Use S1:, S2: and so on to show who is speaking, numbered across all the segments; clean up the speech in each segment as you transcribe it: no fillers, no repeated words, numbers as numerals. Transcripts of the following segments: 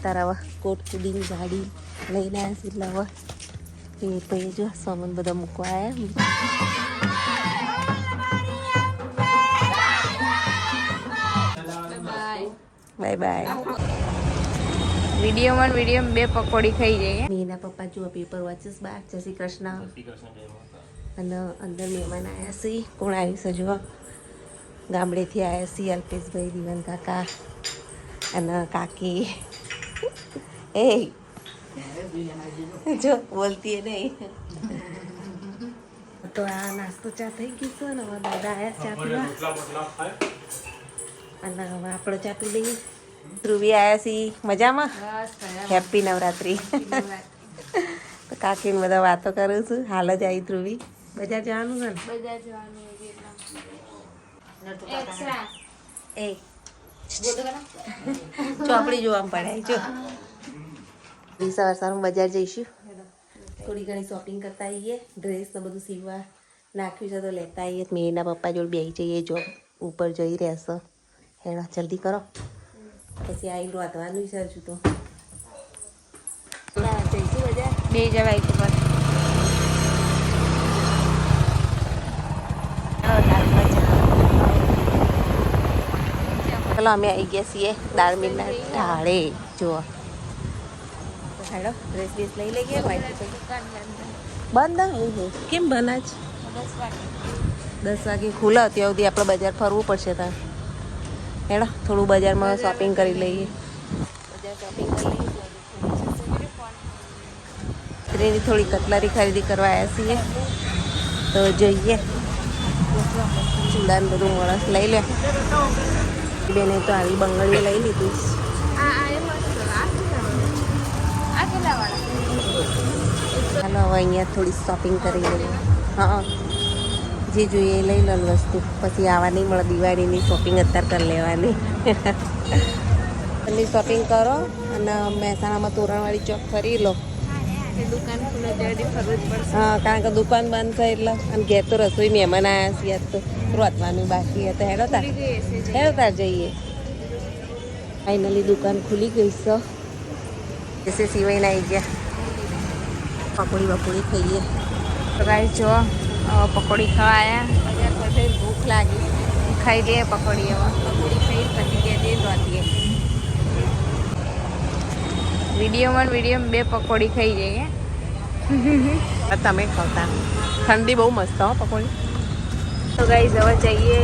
S1: તારા કોટ કુદીની ગાડી લઈને આવ્યા છે એટલે હવે એ પછી જો સામાન બધા મૂકવા આવ્યા. Bye bye.
S2: વિડીયોમાં બે પકોડી ખાઈ જઈએ.
S1: એના પપ્પા જુઓ પેપર વાંચીશ બહાર. જય શ્રી કૃષ્ણ. અને અંદર મહેમાન આવ્યા છે. કોણ આવ્યું છે જુઓ? ગામડેથી આવ્યા છે અલ્પેશભાઈ, દીવાન કાકા અને કાકી. એ જો બોલતી નહીં. તો આ નાસ્તો ચા થઈ ગઈ છે ને હવે દાદા આવ્યા ચા પીવા અને હવે આપણે ચા પી લઈએ. ધ્રુવી આવ્યા છીએ મજામાં. હેપી નવરાત્રી. તો કાકીને બધા વાતો કરું છું. હાલ જ આવી ધ્રુવી. બજાર જવાનું છે ને?
S2: બજાર જવાનું
S1: એ ચોપડી જોવામાં પડાય. જો સવાર સવારમાં બજાર જઈશું. થોડી ઘણી શોપિંગ કરતા આવીએ. ડ્રેસ ને બધું સીવવા નાખ્યું છે તો લેતા આવીએ. મેં એના પપ્પા જોડે બેસી જઈએ. જોબ ઉપર જઈ રહેશો. હેડો જલ્દી કરો પછી આવી રોધવાનું છે હજુ તો. જઈશું બજાર.
S2: બે જવાય તો
S1: ચલો અમે આવી ગયા છીએ દાળ મિલના ઢાળે. જુઓ હેડો ડ્રેસ બેસ લઈ લઈએ. બંધ કેમ બંધ? જ 10 વાગે ખુલે ત્યાં સુધી આપણે બજાર ફરવું પડશે. ત્યાં હેડો થોડું બજારમાં શોપિંગ કરી લઈએ. બજાર શોપિંગ કરી લઈએ. થોડી કટલરી ખરીદી કરવા આવ્યા છીએ તો જોઈએ. ચૂડા ને બધું મળસ લઈ લે. બેને તો આવી બંગડીઓ લઈ લીધી. ચાલો હવે અહીંયા થોડી શોપિંગ કરી લઈએ. હા જે જોઈએ એ લઈ લો વસ્તુ. પછી આવવા નહીં મળે. દિવાળીની શોપિંગ અત્યારે કરી લેવાની. એની શોપિંગ કરો અને મહેસાણામાં તોરણવાળી ચોક ફરી લો.
S2: દુકાન ખુલે ત્યારે ફરવું જ પડશે.
S1: હા કારણ કે દુકાન બંધ થાય એટલે. અને ઘેર તો રસોઈ મહેમાન આવ્યા છીએ તો રોતવાનું બાકી હતા. હેડો તાર જઈએ. ફાઇનલી દુકાન ખુલી ગઈ છે. જૈસે સિવાયને આવી ગયા. પકોડી બકોડી ખાઈએ.
S2: ગાઈસ જો પકોડી ખાવા આવ્યા.
S1: બજાર પર ભૂખ લાગી.
S2: ખાઈ લઈએ પકોડી. હવે
S1: પકોડી ખાઈ પછી ગયા તે રોતીએ.
S2: વિડીયોમાં બે પકોડી ખાઈ જઈએ.
S1: તમે ખાવતા. ઠંડી બહુ મસ્ત હો પકોડી.
S2: તો ગાઈસ હવે જઈએ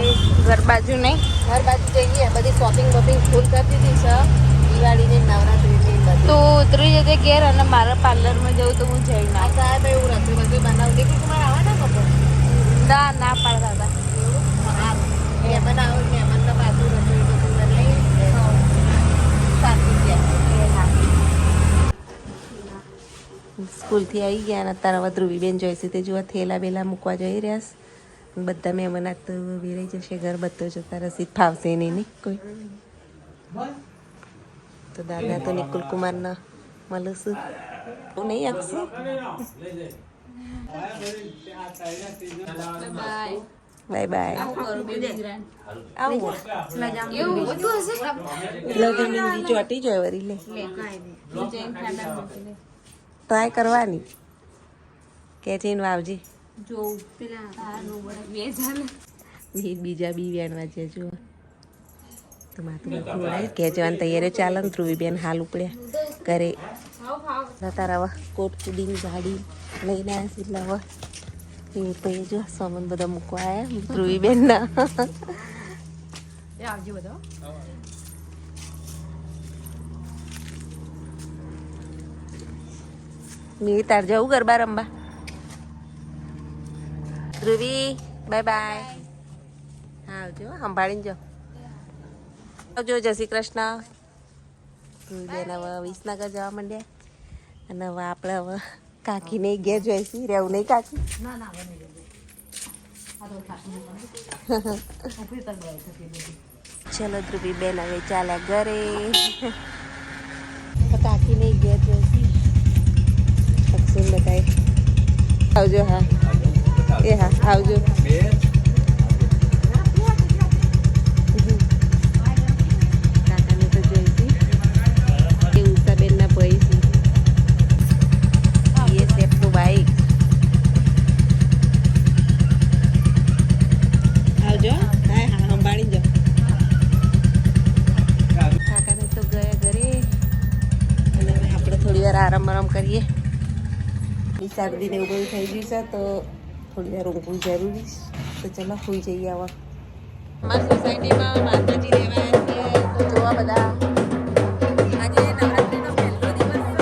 S2: ઘર બાજુ. નહીં
S1: ઘર બાજુ જઈએ. બધી શોપિંગ વોપિંગ ફૂલ કરી દીધી છે. દિવાળીની નવરાત્રીની બધી.
S2: તો ઉતરી જજે ઘેર અને મારા પાર્લરમાં જવું તો હું જઈ ના.
S1: સાહેબ એવું રસોઈ બધું બનાવું. કે તમારે આવવાના કપો
S2: ના પાડતા હતા.
S1: મહેમાન આવો મહેમાનના બાજુ રસોઈ બધું લઈ સાચી ગયા. સ્કૂલથી આવી ગયા અને અત્યારે હવે ધ્રુવીબેન જોઈશે તે જોવા થેલા બેલા મૂકવા જઈ રહ્યા છે. બધા મહેમાન આજ તો વેરાઈ જશે. ઘર બધો જતા રસીદ ફાવશે નહીં કોઈ. તો દાદા તો નિકુલ કુમારના મળશું. હું નહીં આપશું. Bye bye. આવું ચોટી જોય વરી લે. ટ્રાય કરવાની કે છે વાવજી. બીજા બી વેણવા છે જો. તો માથું ખેંચવાની તૈયારી ચાલે ને. ધ્રુવીબેન હાલ ઉપડ્યા ઘરે. તારા કોટ કુદીની ગાડી લઈને આવ્યા છે એટલે હવે એ પછી જો સામાન બધા મૂકવા આવ્યા ધ્રુવીબેનના. મેં તાર જવું ગરબા રમવા. Dhruvi bye bye. હા આવજો. સંભાળીને જાઓ. આવજો. જય શ્રી કૃષ્ણ. ધ્રુવીબેન હવે વિસનગર જવા માંડ્યા. અને હવે આપણે હવે કાકીને ઘેર જોઈશું. રહેવું નહીં કાકી? ચલો ધ્રુવીબેન હવે ચાલ્યા ઘરે. કાકીને ઘેર જોઈશું. અક્ષુન બતાય. આવજો. હા એ હા આવજો. કાકાને તો જોઈશું. એ ઉષા આવજો. હા હા સંભાળી જો. કાકાને તો ગયા ઘરે અને હવે આપણે થોડી વાર આરામ કરીએ. શરદી ને એવું બધું થઈ ગયું છે તો થોડી વાર ઊંઘવું જરૂરી છે. તો ચલો સુઈ જઈએ આવા. અમારી સોસાયટીમાં માતાજી રહેવા છીએ તો જોવા બધા. આજે નવરાત્રીનો પહેલો દિવસ છે.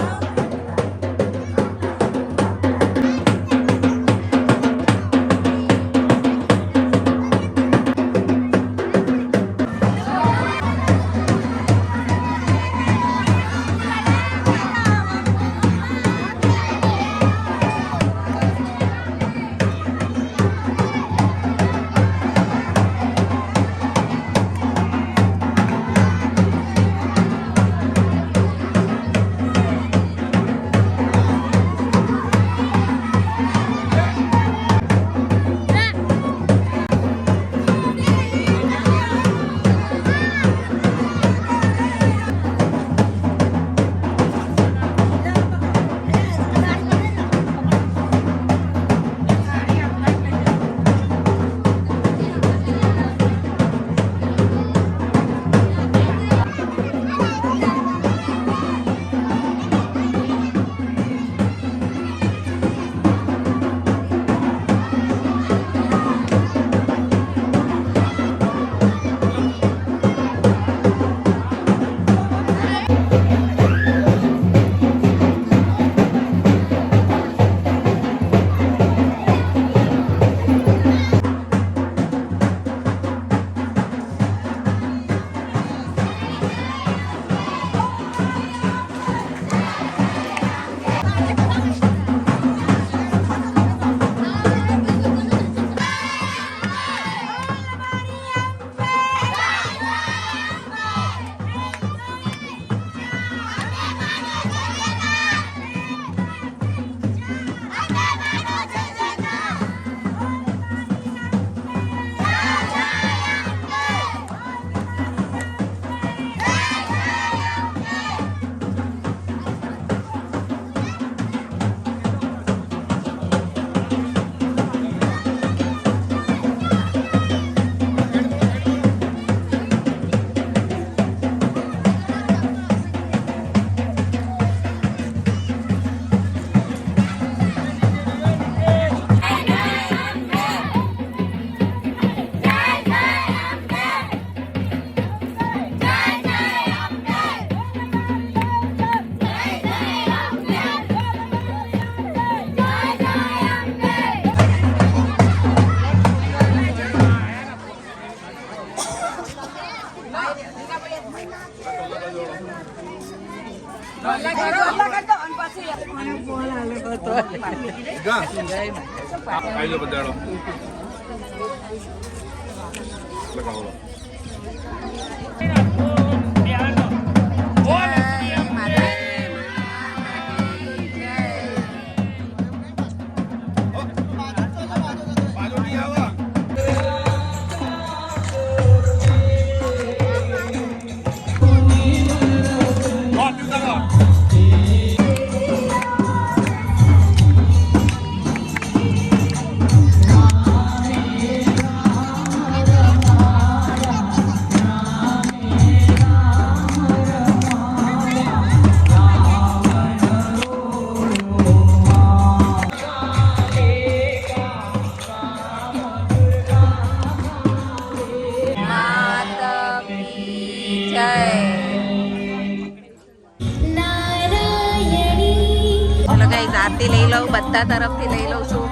S1: આરતી લઈ લઉં, બધા તરફથી લઈ લઉં છું.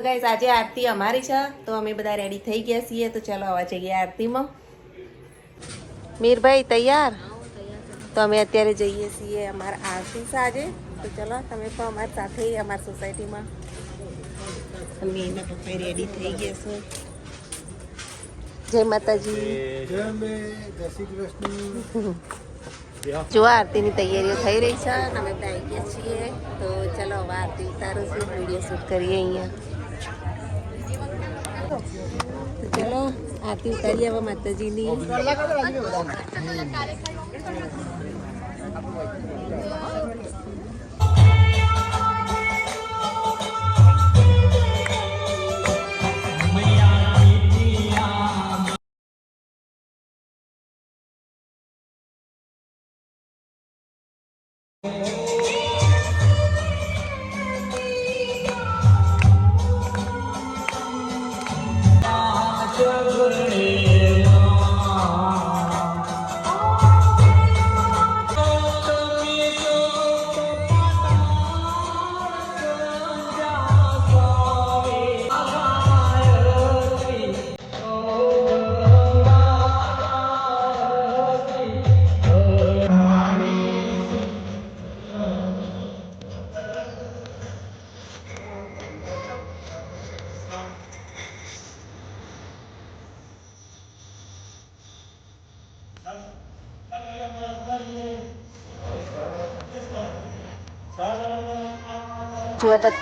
S1: ગાઈસ આજે આરતી અમારી છે તો અમે બધા રેડી થઈ ગયા છીએ. તો ચાલો આવા જઈએ આરતીમાં. મીરભાઈ તૈયાર? તો અમે અત્યારે જઈએ છીએ અમારા આરતી છે આજે. તો ચલો તમે પણ અમારી સાથે અમારી સોસાયટીમાં. અમે એના પપ્પા રેડી થઈ ગયા છે. જય માતાજી. જો આરતીની તૈયારીઓ થઈ રહી છે અને અમે આવી ગયા છીએ. તો ચલો હવે આરતી ઉતારું છું, વિડીયો શૂટ કરીએ અહીંયા. તો ચલો આરતી ઉતારીએ હવે માતાજીની.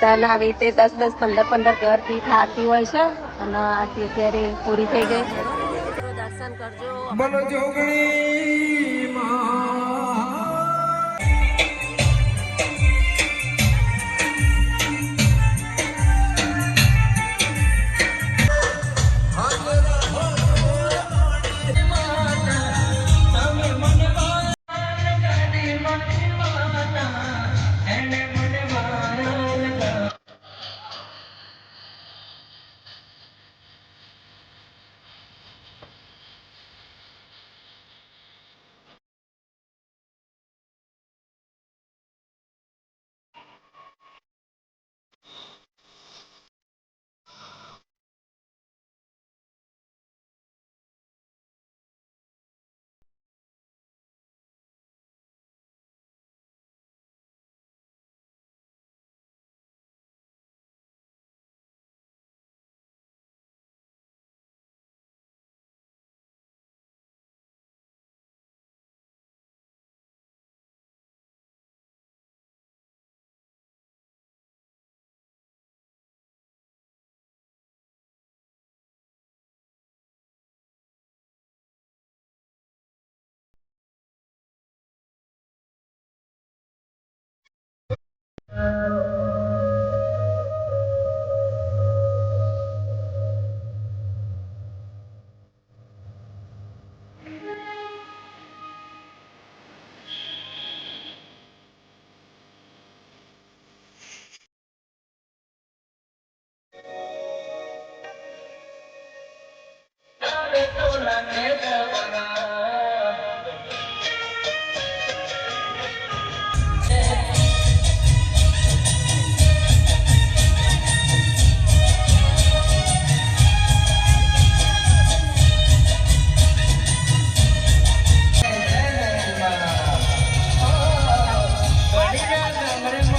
S2: બધાને આવી રીતે 10-10, 15-15 ઘર દીઠ આરતી હોય છે અને આરતી અત્યારે પૂરી થઈ ગઈ. દર્શન કરજો.